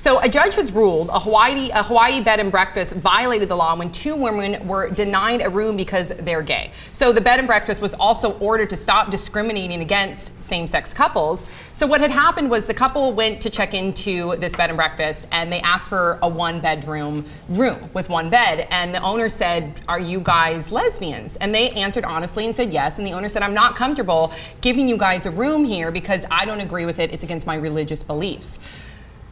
So a judge has ruled a Hawaii bed and breakfast violated the law when 2 women were denied a room because they're gay. So the bed and breakfast was also ordered to stop discriminating against same-sex couples. So what had happened was the couple went to check into this bed and breakfast and they asked for a 1-bedroom room with 1 bed. And the owner said, "Are you guys lesbians?" And they answered honestly and said yes. And the owner said, "I'm not comfortable giving you guys a room here because I don't agree with it. It's against my religious beliefs."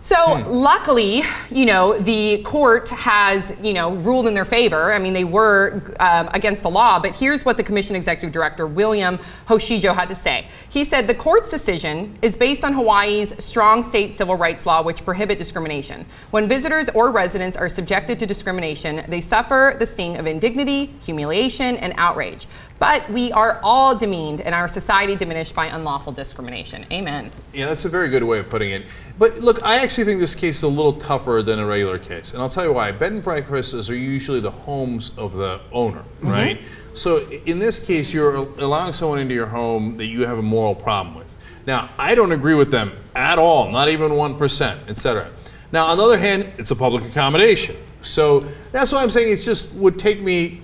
So luckily, the court has, ruled in their favor. I mean, they were against the law, but here's what the Commission Executive Director, William Hoshijo, had to say. He said, "The court's decision is based on Hawaii's strong state civil rights law, which prohibit discrimination. When visitors or residents are subjected to discrimination, they suffer the sting of indignity, humiliation, and outrage. But we are all demeaned and our society diminished by unlawful discrimination." Amen. Yeah, that's a very good way of putting it. But look, I actually think this case is a little tougher than a regular case. And I'll tell you why. Bed and breakfasts are usually the homes of the owner, right? So in this case, you're allowing someone into your home that you have a moral problem with. Now, I don't agree with them at all, not even 1%, etc. Now, on the other hand, it's a public accommodation. So that's why I'm saying it just would take me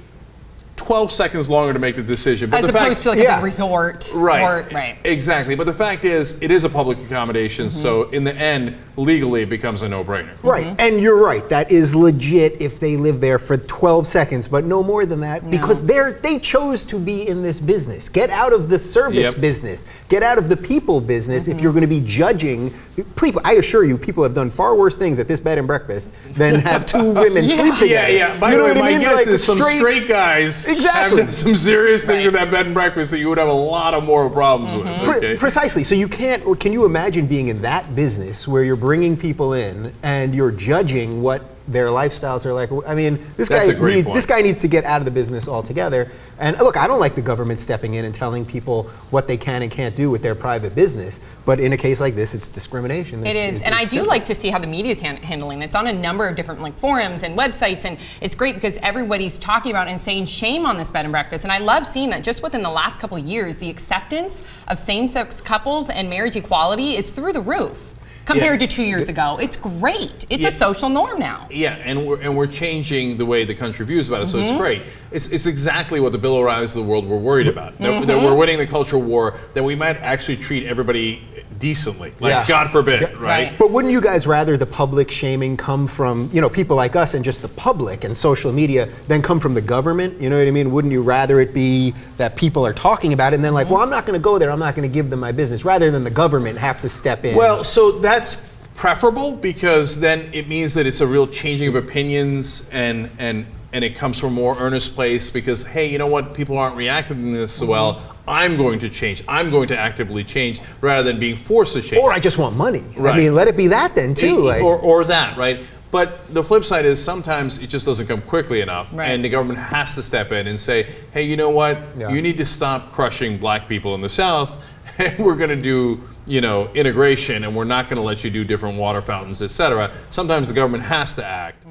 12 seconds longer to make the decision. But as opposed to like a big resort. Right. Right. Exactly. But the fact is, it is a public accommodation. So in the end, legally, it becomes a no-brainer. Right. And you're right. That is legit if they live there for 12 seconds, but no more than that because they chose to be in this business. Get out of the service business. Get out of the people business if you're going to be judging people. I assure you, people have done far worse things at this bed and breakfast than have 2 women sleep together. Yeah. By the way, my guess is some straight guys having some serious things in that bed and breakfast that you would have a lot of moral problems with. Okay? Precisely. So you can't, or can you imagine being in that business where you're bringing people in and you're judging what their lifestyles are like? I mean, this guy needs to get out of the business altogether. And look, I don't like the government stepping in and telling people what they can and can't do with their private business. But in a case like this, it's discrimination. It is, and I do like to see how the media is handling it. It's on a number of different forums and websites, and it's great because everybody's talking about it and saying shame on this bed and breakfast. And I love seeing that just within the last couple of years, the acceptance of same-sex couples and marriage equality is through the roof. Compared to 2 years ago. It's great. It's a social norm now. Yeah, and we're changing the way the country views about it, so it's great. It's exactly what the Bill O'Reillys of the world were worried about. That we're winning the culture war, that we might actually treat everybody decently. Like, God forbid, right? But wouldn't you guys rather the public shaming come from, people like us and just the public and social media than come from the government? You know what I mean? Wouldn't you rather it be that people are talking about it and then like, well, I'm not going to go there, I'm not going to give them my business, rather than the government have to step in? Well, so that's preferable because then it means that it's a real changing of opinions and it comes from a more earnest place because, hey, you know what, people aren't reacting to this so well, I'm going to change. I'm going to actively change rather than being forced to change. Or I just want money. Right. I mean, let it be that then too. Or that, right? But the flip side is sometimes it just doesn't come quickly enough and the government has to step in and say, hey, you know what, you need to stop crushing black people in the South and we're going to do integration and we're not going to let you do different water fountains, etc. Sometimes the government has to act.